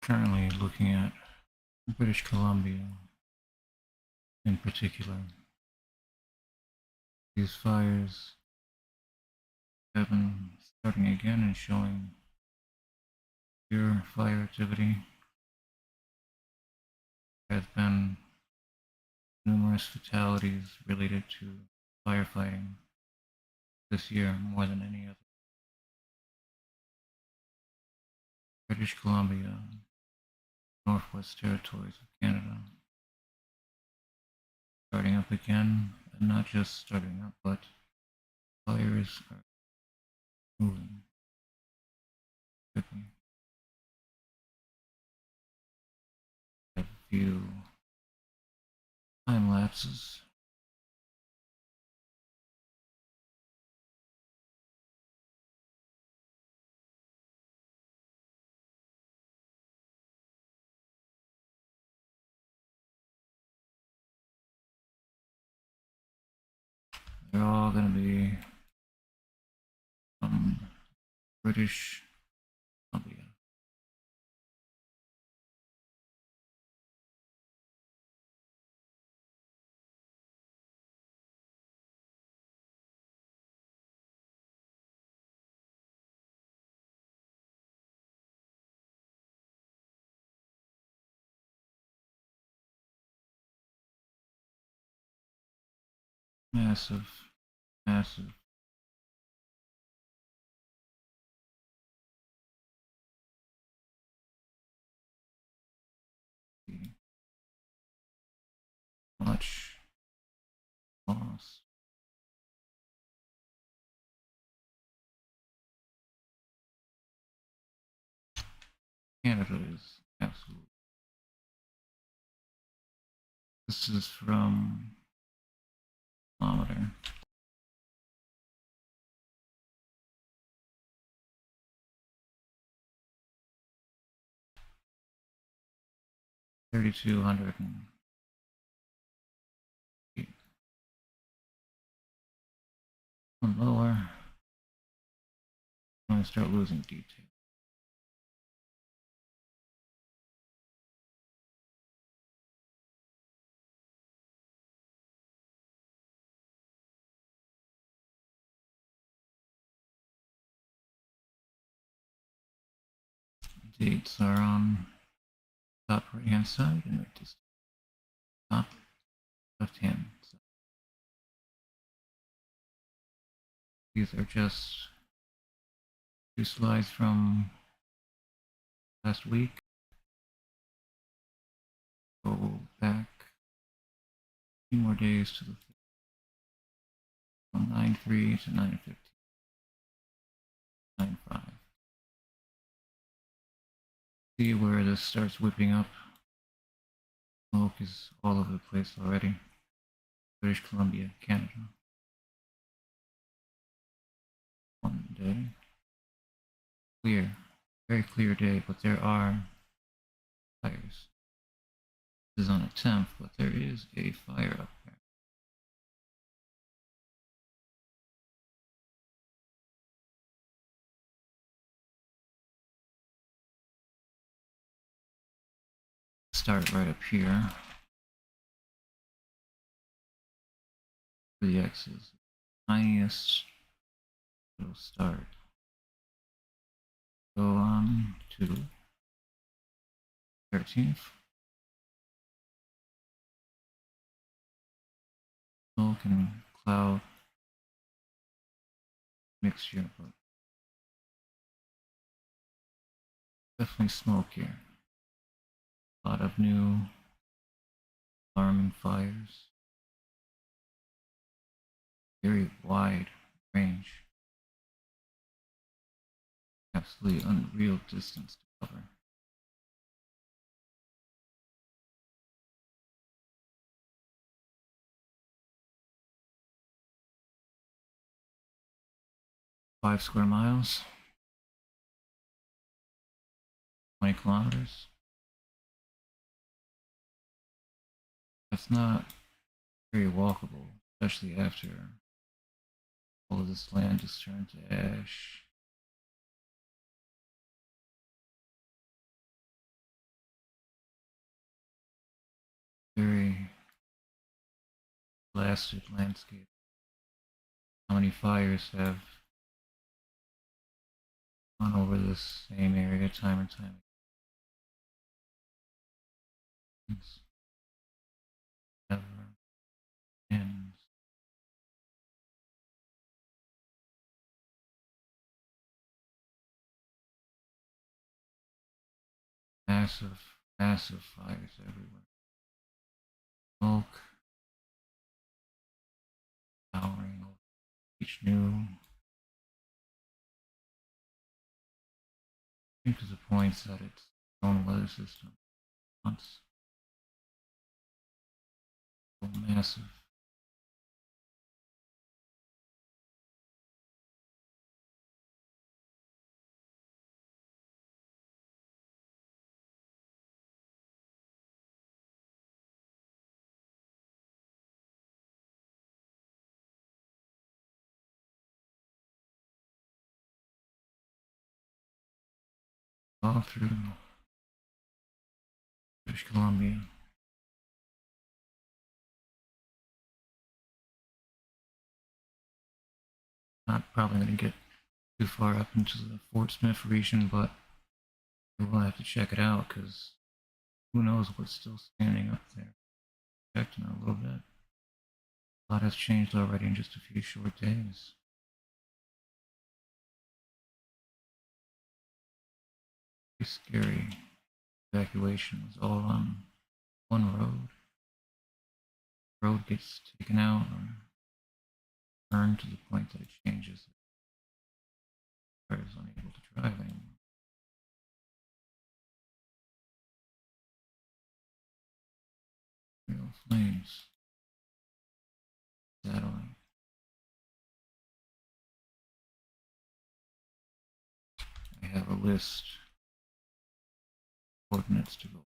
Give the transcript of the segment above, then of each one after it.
currently looking at British Columbia in particular. These fires have been starting again and showing pure fire activity. There have been numerous fatalities related to firefighting this year more than any other. British Columbia, Northwest Territories of Canada, starting up again, and not just starting up, but fires are moving quickly. I have a few time lapses. They're all going to be from British Columbia. Massive, massive. Much loss. Canada is absolutely. This is from kilometer. $3,200 feet. And lower. I'm going to start losing detail. Dates are on top right hand side and the top left hand side. These are just two slides from last week. Go back a few more days to the from 9.3 to 9.15. 9.5. See where this starts whipping up. Smoke is all over the place already. British Columbia, Canada. One day. Clear. Very clear day, but there are fires. This is on a 10th, but there is a fire up there. Start right up here. The X is the tiniest. It'll start. Go on to 13th. Smoke and cloud mixture, but definitely smoke here. A lot of new alarming fires. Very wide range. Absolutely unreal distance to cover. Five square miles. 20 kilometers. That's not very walkable, especially after all of this land is turned to ash. very blasted landscape. How many fires have gone over this same area time and time again? It's never ends. Massive, massive fires everywhere. Smoke towering over each new. I think to the point that its own weather system once so massive. All through British Columbia. Not probably going to get too far up into the Fort Smith region, but we'll have to check it out because who knows what's still standing up there. Checked in a little bit. A lot has changed already in just a few short days. Pretty scary. Evacuation was all on one road. Road gets taken out or burned to the point that it changes. The car is unable to drive anymore. Real flames. Satellite. I have a list. Coordinates to go.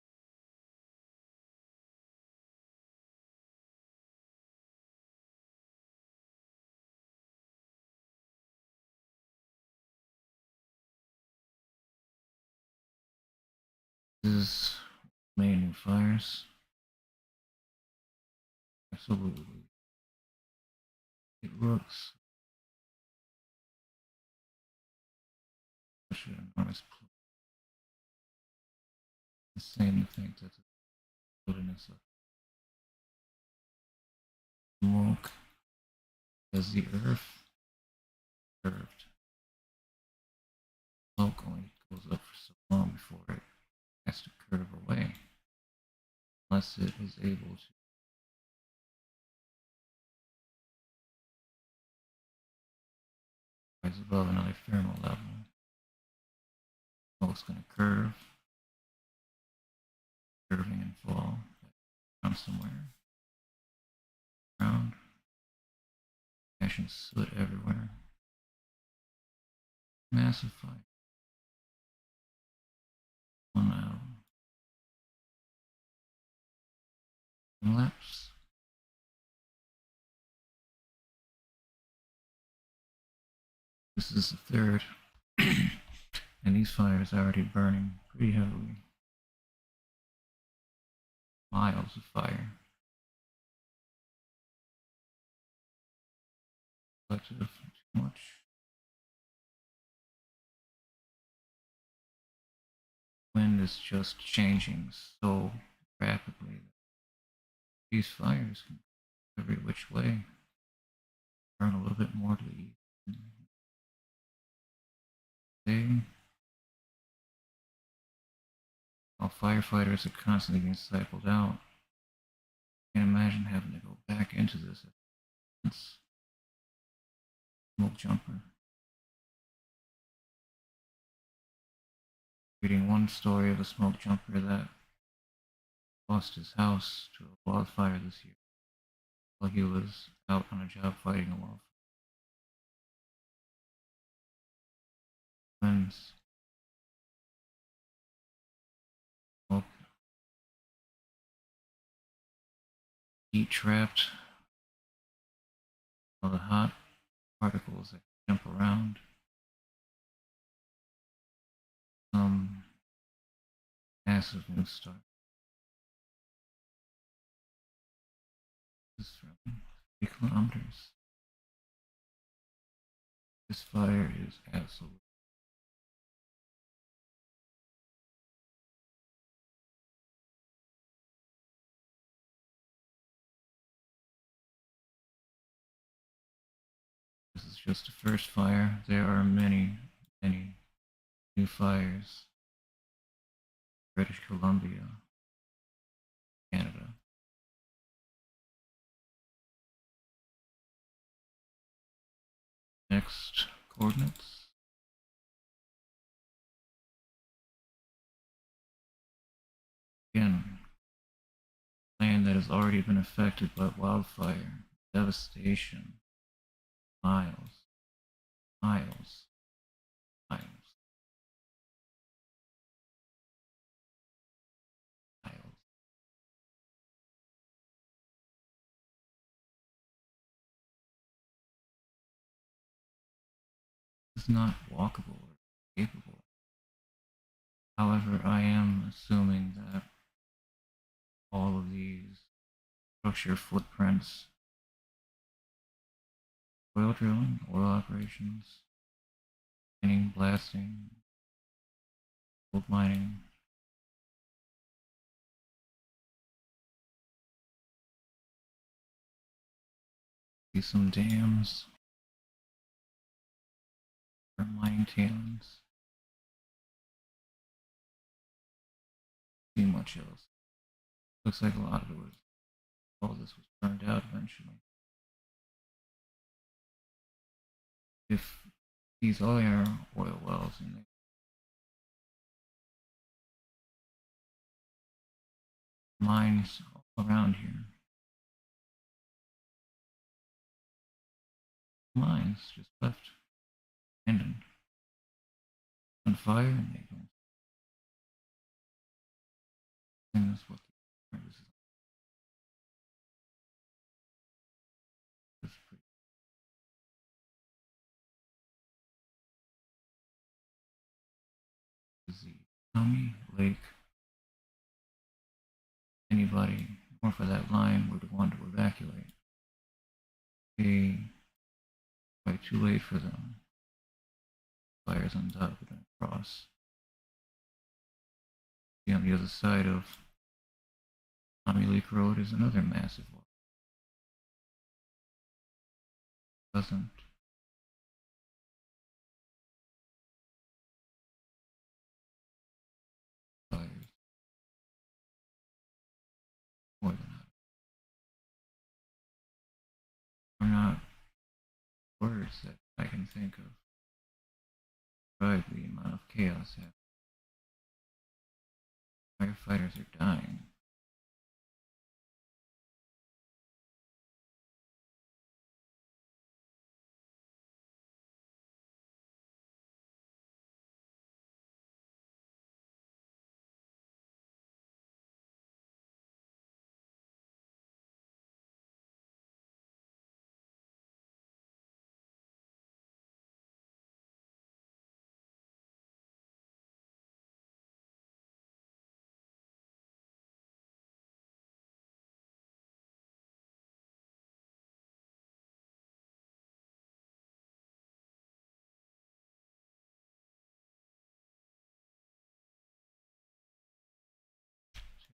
This is main new fires. Absolutely. It looks such an enormous place. Insane to think that the wilderness of smoke as the earth curved. Smoke only goes up for so long before it has to curve away, unless it is able to rise above another thermal level. Smoke's going to curve, curving and fall from somewhere around. Ash and soot everywhere. Massive fire. One hour. Lapse. This is the third, and these fires are already burning pretty heavily. Miles of fire. Collective, too much. Wind is just changing so rapidly that these fires can go every which way. Burn a little bit more to the east. They, while firefighters are constantly being cycled out, I can't imagine having to go back into this. Smoke jumper. Reading one story of a smoke jumper that lost his house to a wildfire this year while he was out on a job fighting a wildfire. Winds, smoke, heat trapped, all the hot particles that jump around. Massive new start. kilometers. This fire is absolutely. This is just the first fire. There are many, many new fires. British Columbia, Canada. Next coordinates. Again, land that has already been affected by wildfire, devastation, miles, miles, miles, miles. It's not walkable or capable. However, I am assuming that all of these structure footprints, oil drilling, oil operations, mining, blasting, gold mining, see some dams, or mining tailings, see much else. Looks like a lot of it was, all this was burned out eventually. If these are oil wells and they mines all around here, mines just left abandoned on fire, and they don't think that's what this is pretty busy. Tommy Lake, anybody north of that line would want to evacuate. They probably too late for them. Fires on top of them cross. See, on the other side of Tommy Lake Road is another massive one. Doesn't fires more than that. Are not words that I can think of. Describe the amount of chaos happening. Firefighters are dying.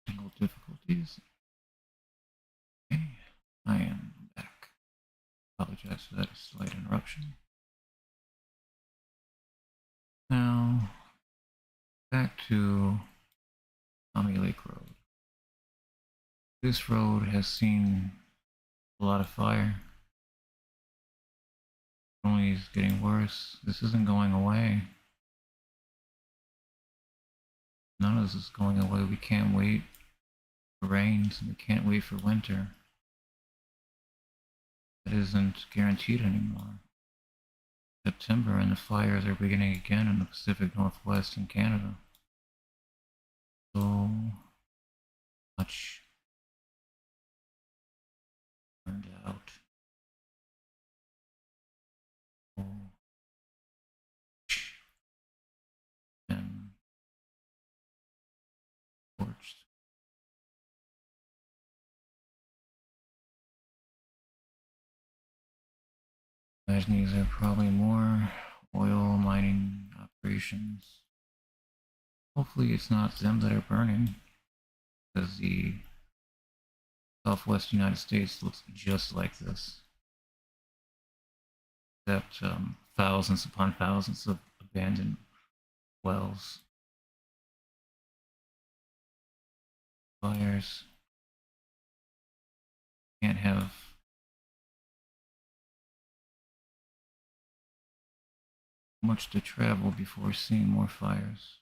Technical difficulties. Okay, I am back. Apologize for that slight interruption. Now, back to Tommy Lake Road. This road has seen a lot of fire. It only is getting worse. This isn't going away. None of this is going away. We can't wait for rains and we can't wait for winter. That isn't guaranteed anymore. September and the fires are beginning again in the Pacific Northwest and Canada. So much burned out. And torched. Imagine these are probably more oil mining operations. Hopefully it's not them that are burning, because the southwest United States looks just like this. Except thousands upon thousands of abandoned wells. Fires. Can't have much to travel before seeing more fires.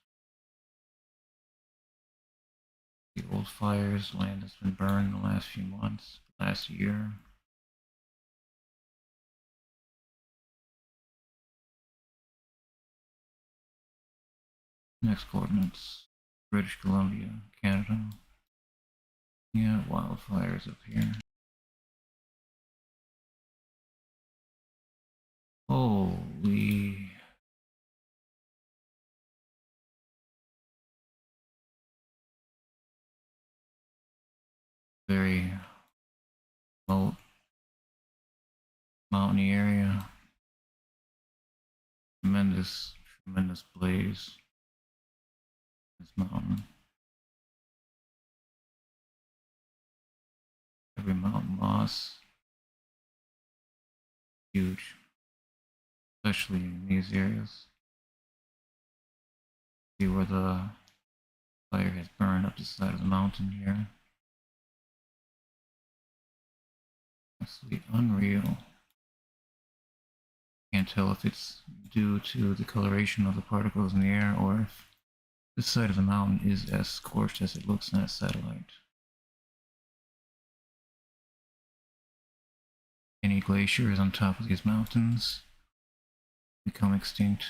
The old fires, land that's been burned in the last few months, last year. Next coordinates, British Columbia, Canada. Yeah, wildfires up here. Holy. Very remote, mountainy area. Tremendous, tremendous blaze. This mountain. Every mountain moss. Huge. Especially in these areas. See where the fire has burned up the side of the mountain here. Absolutely unreal. Can't tell if it's due to the coloration of the particles in the air or if this side of the mountain is as scorched as it looks in that satellite. Any glaciers on top of these mountains become extinct.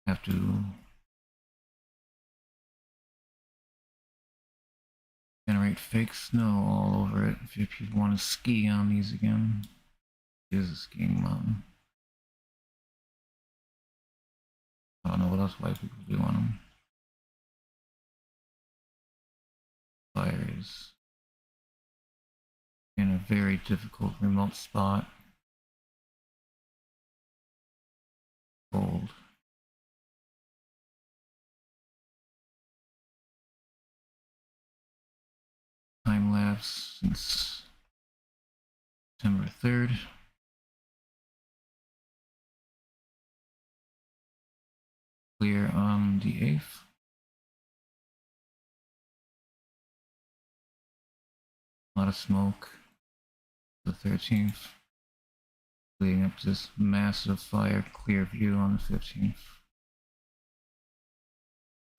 Have to generate fake snow all over it if you want to ski on these again. It is a skiing mountain. I don't know what else white people do on them. Fires in a very difficult remote spot. Cold. Time lapse since September 3rd. Clear on the 8th. A lot of smoke. The 13th. Leading up to this massive fire clear view on the 15th.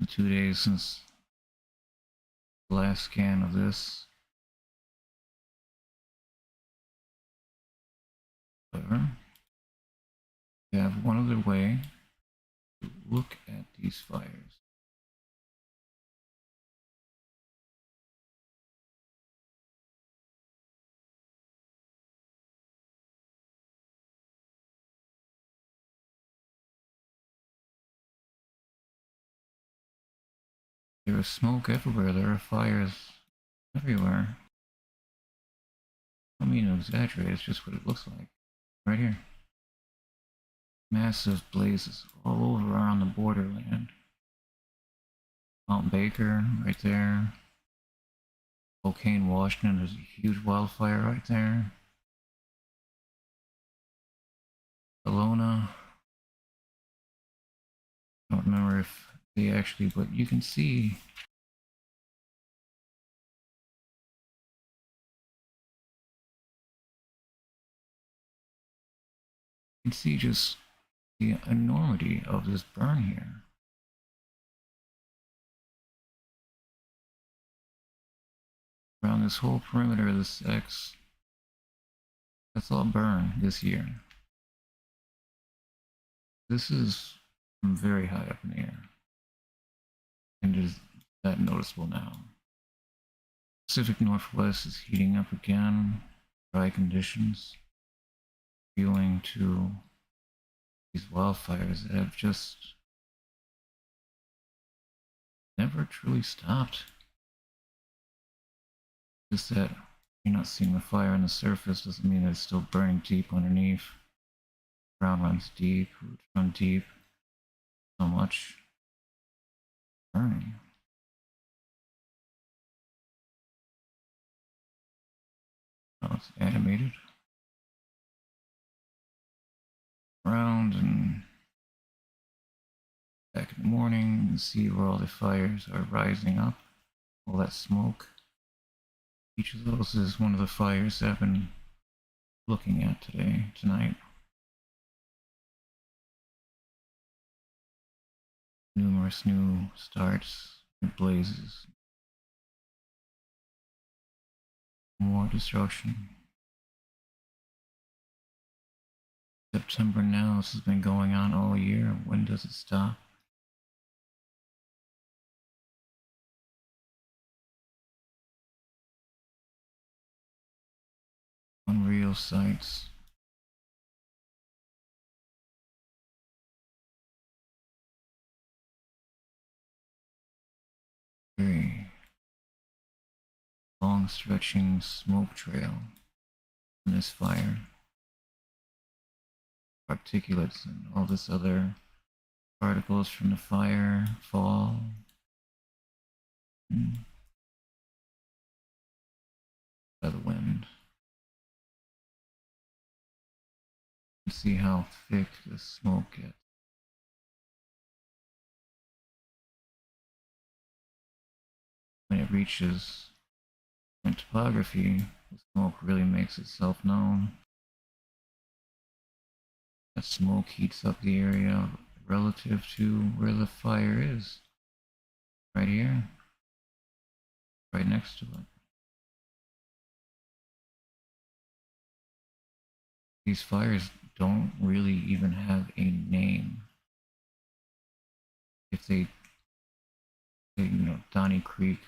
The 2 days since the last scan of this. However, we have one other way to look at these fires. There is smoke everywhere, there are fires everywhere. I don't mean to exaggerate, it's just what it looks like. Right here. Massive blazes all over around the borderland. Mount Baker, right there. Spokane, Washington, there's a huge wildfire right there. Kelowna. I don't remember if they actually, but you can see just the enormity of this burn here. Around this whole perimeter of this X, that's all burned this year. This is from very high up in the air, and it is that noticeable now. Pacific Northwest is heating up again, dry conditions, fueling to these wildfires that have just never truly stopped. Just that You're not seeing the fire on the surface doesn't mean that it's still burning deep underneath. Ground runs deep, roots run deep. So much burning. Oh, it's animated. Around and back in the morning, you can see where all the fires are rising up. All that smoke. Each of those is one of the fires I've been looking at tonight. Numerous new starts, new blazes, more destruction. September now, this has been going on all year. When does it stop? Unreal sights. Very long stretching smoke trail from this fire. Particulates and all this other particles from the fire fall. By the wind. You can see how thick the smoke gets. When it reaches in topography, the smoke really makes itself known. That smoke heats up the area relative to where the fire is. Right here. Right next to it. These fires don't really even have a name. If they Donnie Creek,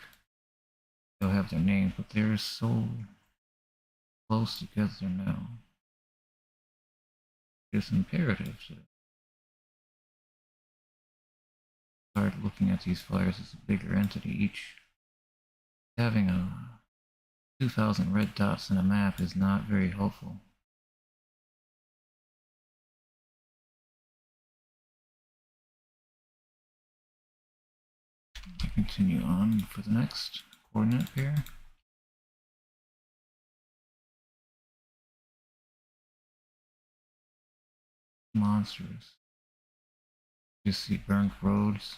they'll have their names, but they're so close together now. It's imperative to start looking at these fires as a bigger entity. Each having a 2,000 red dots in a map is not very helpful. I continue on for the next coordinate pair. Monsters. You see burnt roads.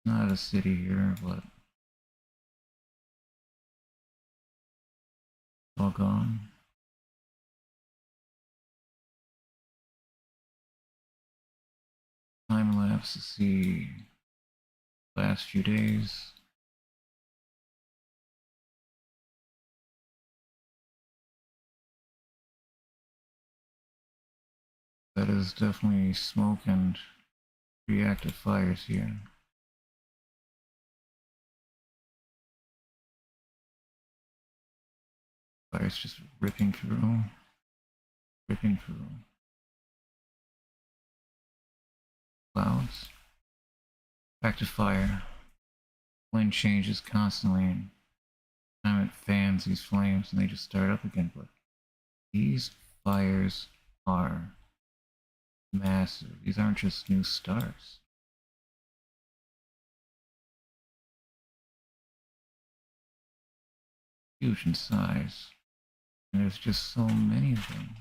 Not a city here, but all gone. Time lapse to see the last few days. That is definitely smoke and reactive fires here. Fires just ripping through. Clouds. Back to fire. Wind changes constantly, and time it fans these flames and they just start up again. But these fires are massive. These aren't just new stars. Huge in size. And there's just so many of them.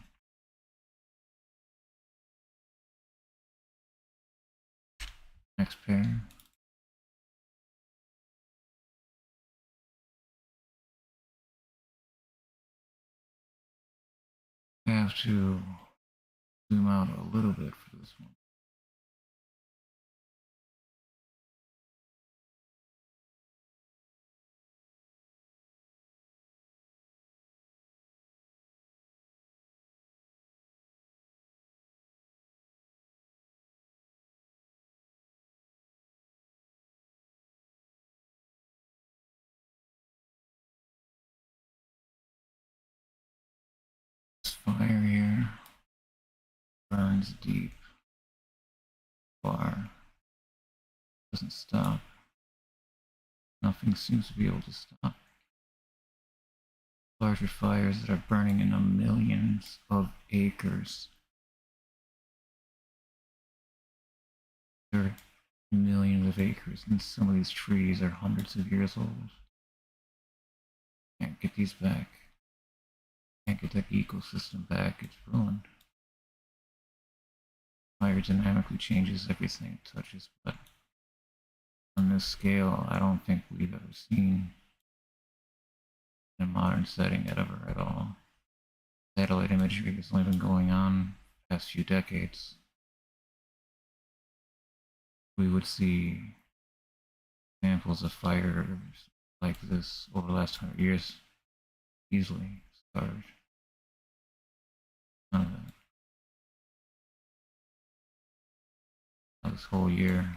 Next pair. I have to zoom out a little bit for this one. This fire here burns deep, far, doesn't stop. Nothing seems to be able to stop. larger fires that are burning in the millions of acres. There are millions of acres, and some of these trees are hundreds of years old. Can't get these back. Can't get that ecosystem back. It's ruined. Fire dynamically changes everything it touches, but on this scale, I don't think we've ever seen in a modern setting ever at all. Satellite imagery has only been going on the past few decades. We would see examples of fires like this over the last 100 years easily started. None of that. Now this whole year, at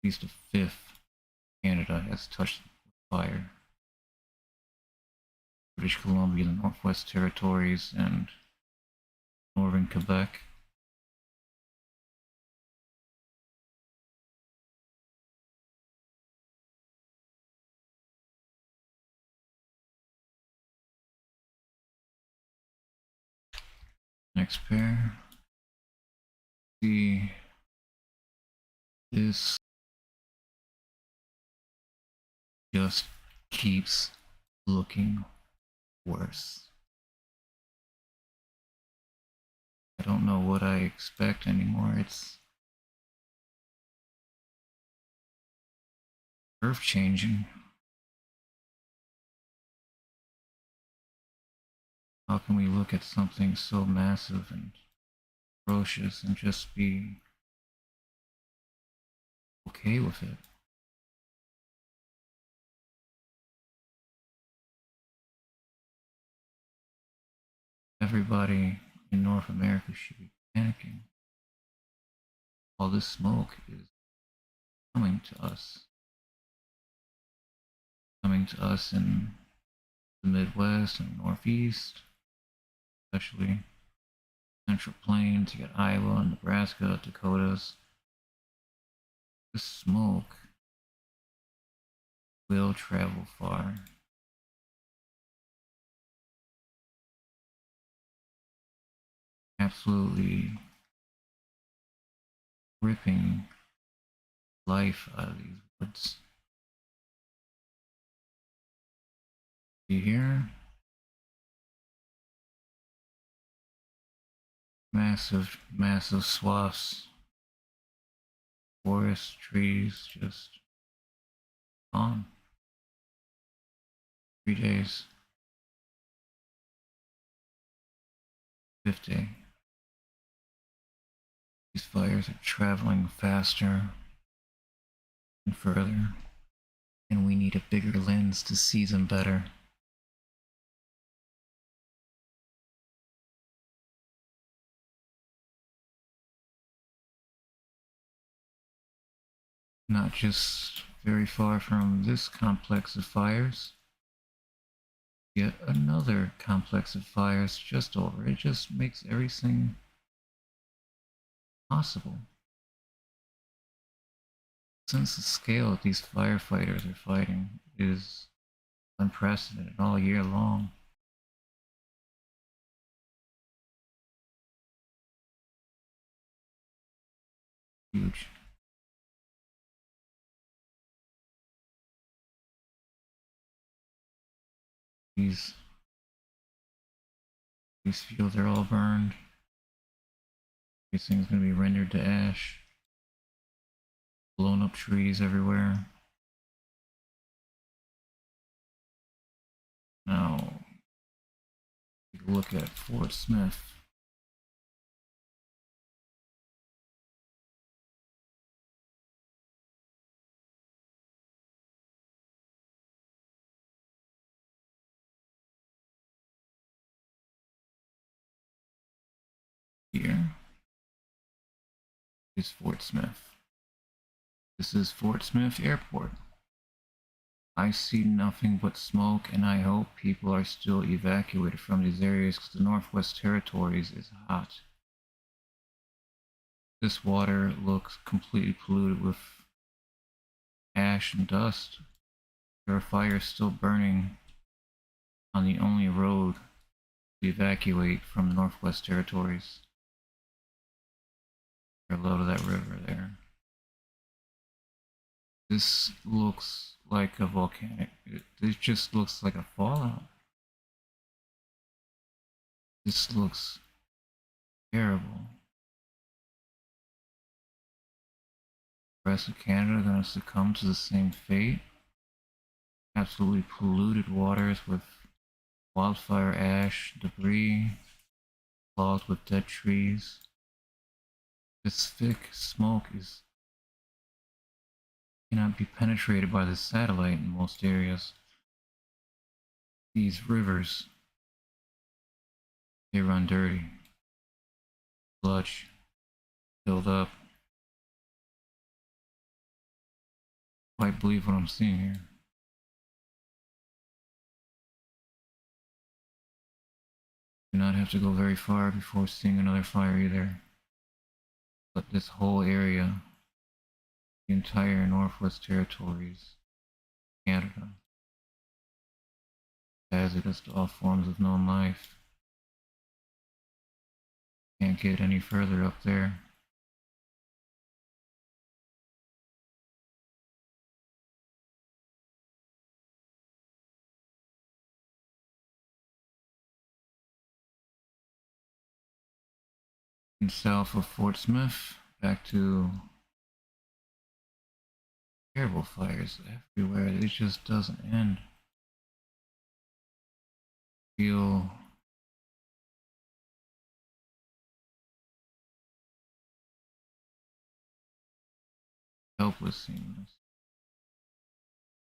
least a fifth Canada has touched fire. British Columbia, the Northwest Territories, and northern Quebec. Next pair. See, this just keeps looking worse. I don't know what I expect anymore. It's earth changing. How can we look at something so massive and ferocious and just be okay with it? Everybody in North America should be panicking. All this smoke is coming to us. Coming to us in the Midwest and Northeast, especially Central Plains. You got Iowa, Nebraska, Dakotas. The smoke will travel far. Absolutely ripping life out of these woods. See here? Massive, massive swaths. Forest, trees, just gone. 3 days. 5th day. These fires are traveling faster and further, and we need a bigger lens to see them better. Not just very far from this complex of fires, yet another complex of fires just over. It just makes everything possible. Since the scale that these firefighters are fighting is unprecedented all year long, huge. These fields are all burned. Everything's gonna be rendered to ash. Blown up trees everywhere. Now, take a look at Fort Smith. Here is Fort Smith. This is Fort Smith Airport. I see nothing but smoke, and I hope people are still evacuated from these areas because the Northwest Territories is hot. This water looks completely polluted with ash and dust. There are fires still burning on the only road to evacuate from the Northwest Territories. They're low to that river there. This looks like a volcanic. This just looks like a fallout. This looks terrible. The rest of Canada gonna succumb to the same fate. Absolutely polluted waters with wildfire ash, debris, clogged with dead trees. This thick smoke cannot be penetrated by the satellite in most areas. These rivers, they run dirty. Sludge filled up. Quite believe what I'm seeing here. Do not have to go very far before seeing another fire either. But this whole area, the entire Northwest Territories, Canada, hazardous to all forms of known life. Can't get any further up there. And south of Fort Smith, back to terrible fires everywhere. It just doesn't end. Feel helpless seeing this.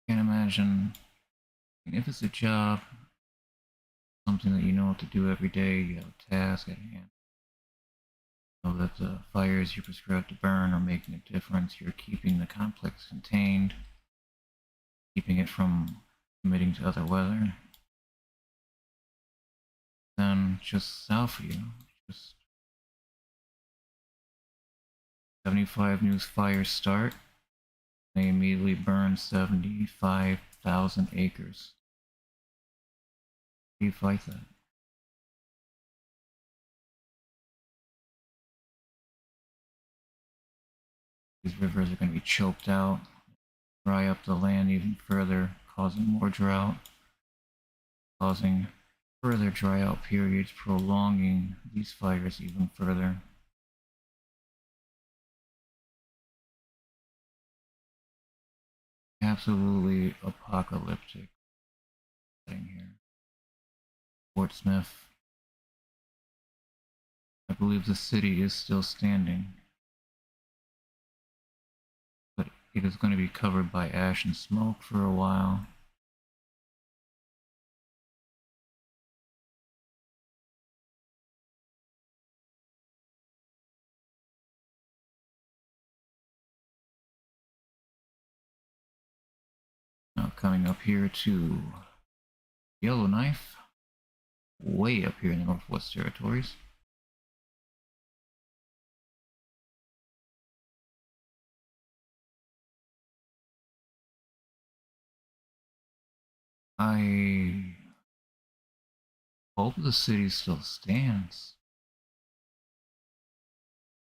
Can't imagine if it's a job, something that you know what to do every day, you have a task at hand. You know that the fires you're prescribed to burn are making a difference. You're keeping the complex contained, keeping it from committing to other weather. Then just south of you, just 75 new fires start. They immediately burn 75,000 acres. How do you fight that? These rivers are going to be choked out, dry up the land even further, causing more drought, causing further dry out periods, prolonging these fires even further. Absolutely apocalyptic thing here. Fort Smith. I believe the city is still standing, but it is going to be covered by ash and smoke for a while. Now coming up here to Yellowknife, way up here in the Northwest Territories. I hope the city still stands.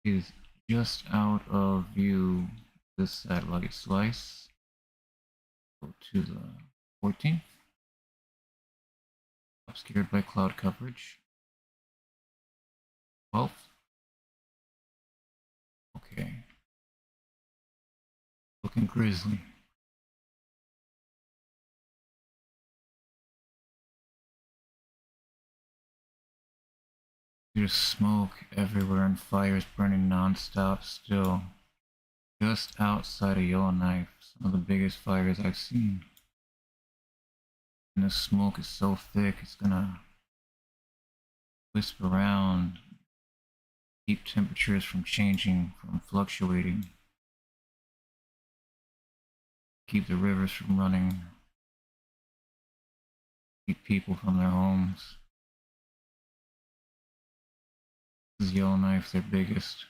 It is just out of view this satellite slice. Go to the 14th. Obscured by cloud coverage. 12th. Okay. Looking grisly. There's smoke everywhere and fires burning non-stop still. Just outside of Yellowknife, some of the biggest fires I've seen. And the smoke is so thick, it's gonna wisp around, keep temperatures from changing, from fluctuating, keep the rivers from running, keep people from their homes. This is Yellowknife, their biggest,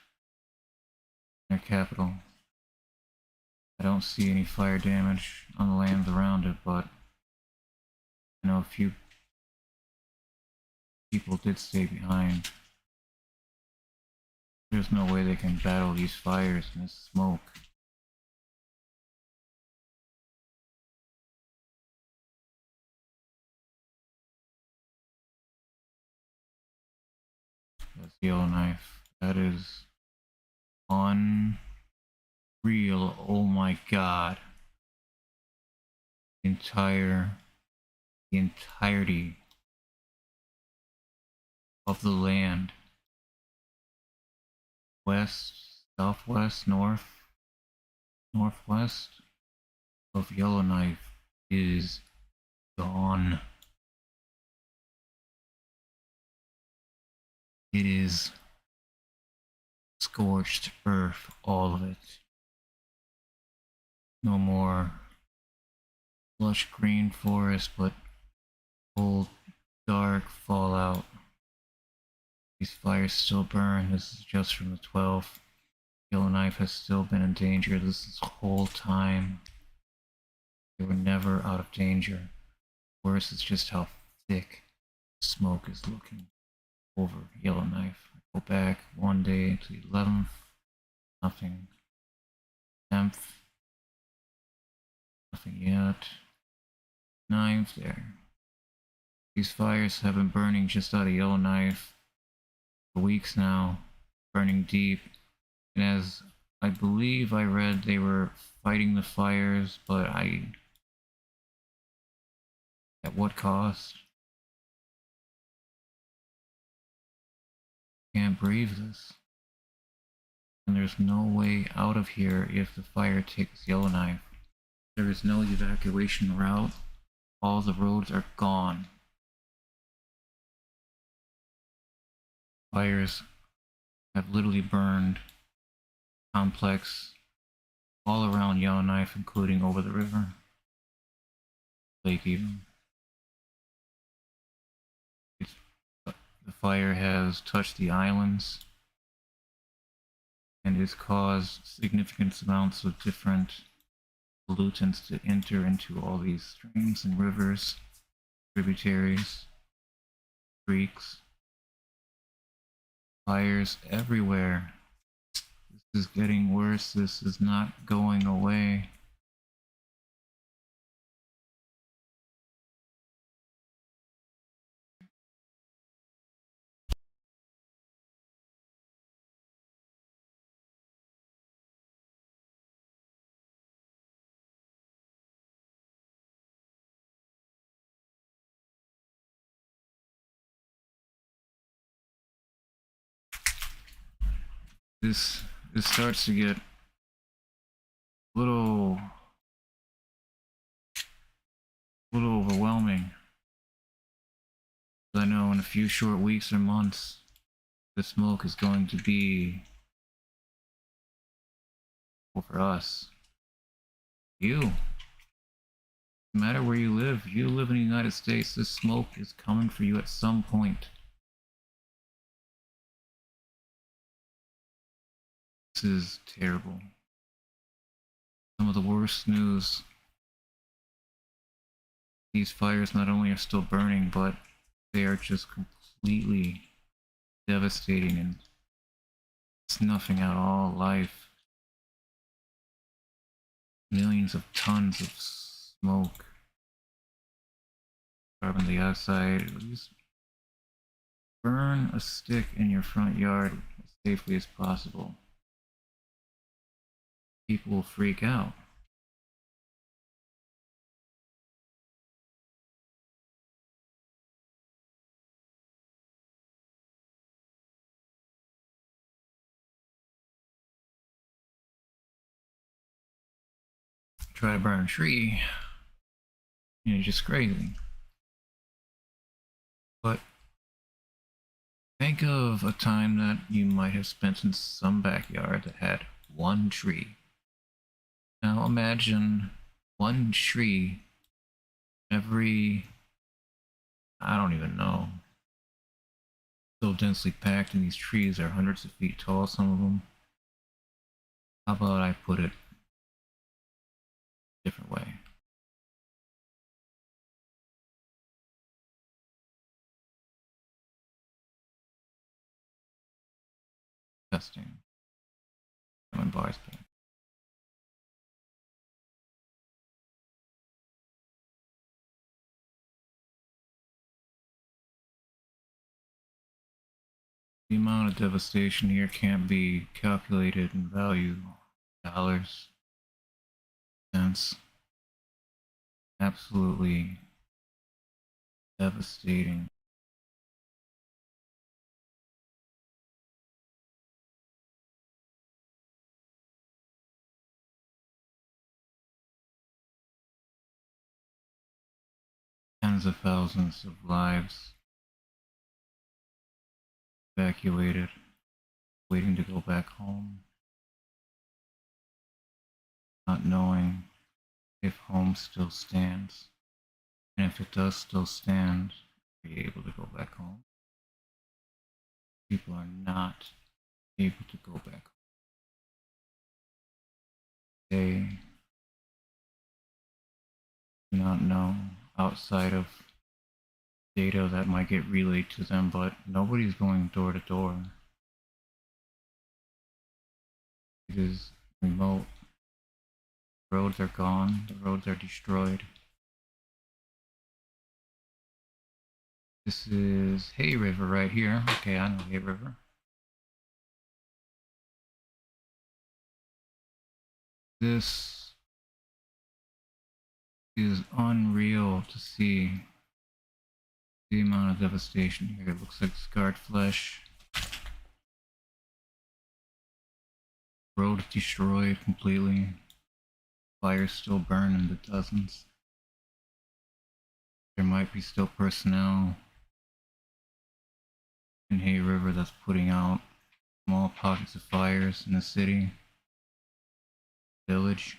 their capital. I don't see any fire damage on the lands around it, but I know a few people did stay behind. There's no way they can battle these fires and this smoke. That's Yellowknife. That is unreal. Oh my god. The entirety of the land. West, southwest, north, northwest of Yellowknife is gone. It is scorched earth, all of it. No more lush green forest, but old, dark fallout. These fires still burn. This is just from the 12th. Yellowknife has still been in danger this whole time. They were never out of danger. Worse is just how thick smoke is looking over Yellowknife. I go back one day to the 11th, nothing. 10th, nothing yet. 9th, there. These fires have been burning just out of Yellowknife for weeks now, burning deep. And as I believe I read, they were fighting the fires, but at what cost? Can't breathe this. And there's no way out of here if the fire takes Yellowknife. There is no evacuation route. All the roads are gone. Fires have literally burned complex all around Yellowknife, including over the river, lake even. The fire has touched the islands and has caused significant amounts of different pollutants to enter into all these streams and rivers, tributaries, creeks. Fires everywhere. This is getting worse. This is not going away. This starts to get a little overwhelming. I know in a few short weeks or months, the smoke is going to be, well, for us, you. No matter where you live in the United States, this smoke is coming for you at some point. This is terrible. Some of the worst news. These fires not only are still burning, but they are just completely devastating and snuffing out all life. Millions of tons of smoke, carbon dioxide. Just burn a stick in your front yard as safely as possible. People will freak out. Try to burn a tree, you're just crazy. But think of a time that you might have spent in some backyard that had one tree. Now imagine one tree every, I don't even know, so densely packed, and these trees are hundreds of feet tall, some of them. How about I put it different way. Testing. When bars pin. The amount of devastation here can't be calculated in value. Dollars, cents. Absolutely devastating. Tens of thousands of lives evacuated, waiting to go back home, not knowing if home still stands. And if it does still stand, are you able to go back home? People are not able to go back home. They do not know outside of data that might get relayed to them, but nobody's going door to door. It is remote. Roads are gone, the roads are destroyed. This is Hay River right here. Okay, I know Hay River. This is unreal to see the amount of devastation here. It looks like scarred flesh. Road destroyed completely. Fires still burn in the dozens. There might be still personnel in Hay River that's putting out small pockets of fires in the city, village.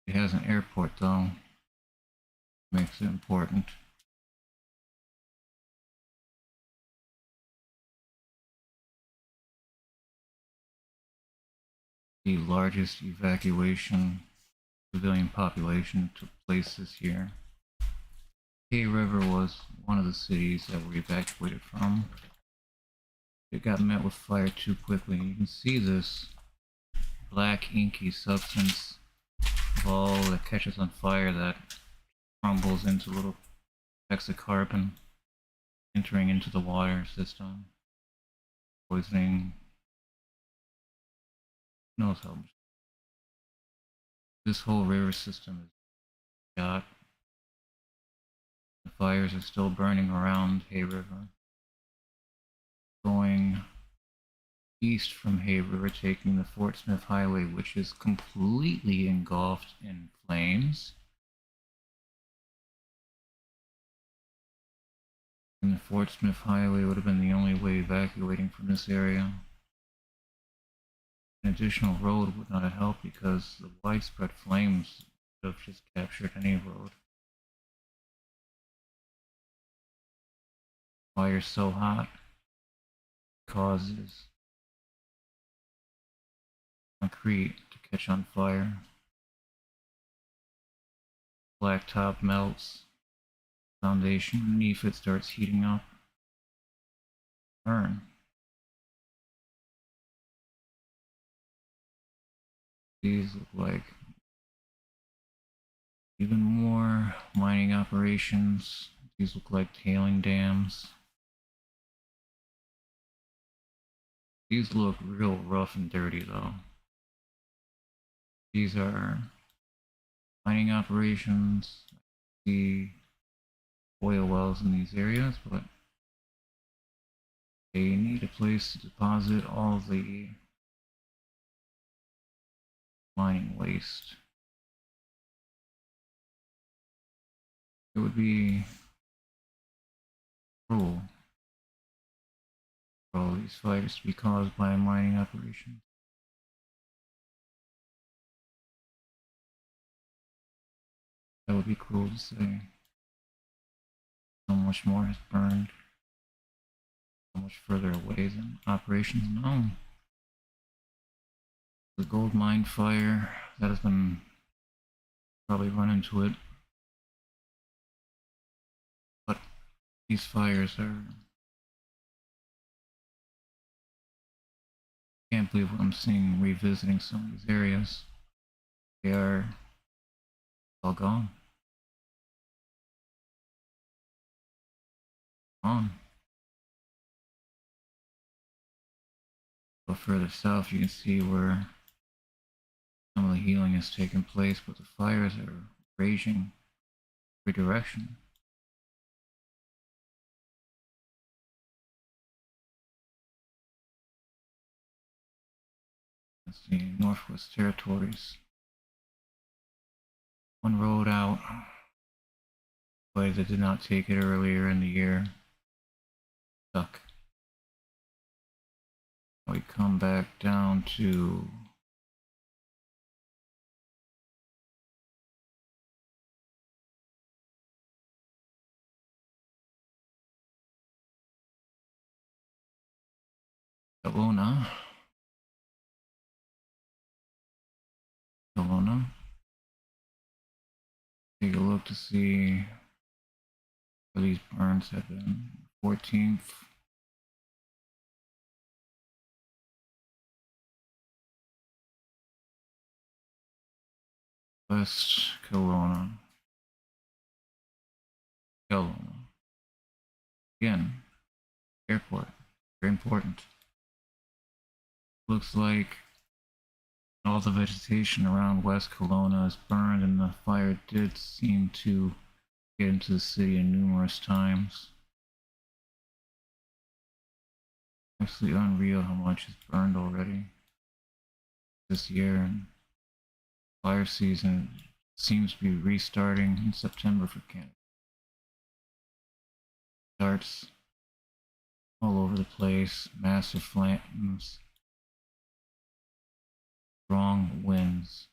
It has an airport though, makes it important. The largest evacuation civilian population took place this year. Hay River was one of the cities that were evacuated from. It got met with fire too quickly. You can see this black inky substance ball that catches on fire that crumbles into little specks of carbon entering into the water system, poisoning. Who knows how much. This whole river system is shot. The fires are still burning around Hay River. Going east from Hay River, taking the Fort Smith Highway, which is completely engulfed in flames. And the Fort Smith Highway would have been the only way evacuating from this area. An additional road would not have helped because the widespread flames would have just captured any road. Fire so hot causes concrete to catch on fire. Blacktop melts. Foundation beneath it starts heating up. Burn. These look like even more mining operations. These look like tailing dams. These look real rough and dirty though. These are mining operations. The oil wells in these areas, but they need a place to deposit all the mining waste. It would be cruel for all these fires to be caused by a mining operation. That would be cruel to say. So much more has burned. So much further away than operations known. The gold mine fire that has been probably run into it, but these fires are. Can't believe what I'm seeing revisiting some of these areas. They are all gone. Gone. But further south, you can see where some of the healing has taken place, but the fires are raging every direction. Let's see, Northwest Territories. One road out, but they did not take it earlier in the year. Stuck. We come back down to Kelowna. Take a look to see where these burns have been. 14th. West Kelowna. Again, airport. Very important. Looks like all the vegetation around West Kelowna is burned, and the fire did seem to get into the city numerous times. Absolutely unreal how much is burned already this year. And fire season seems to be restarting in September for Canada. Starts all over the place, massive flames, strong winds.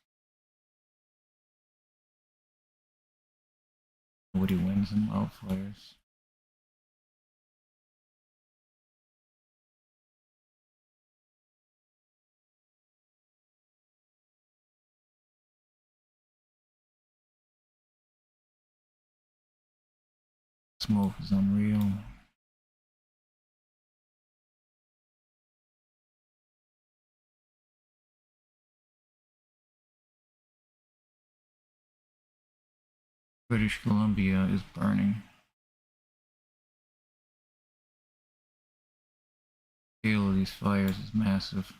Nobody wins in wildfires. Smoke is unreal. British Columbia is burning. The scale of these fires is massive.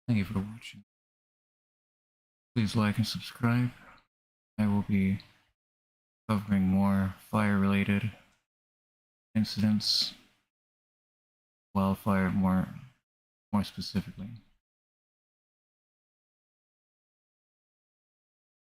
Thank you for watching. Please like and subscribe. I will be covering more fire-related incidents, wildfire more specifically.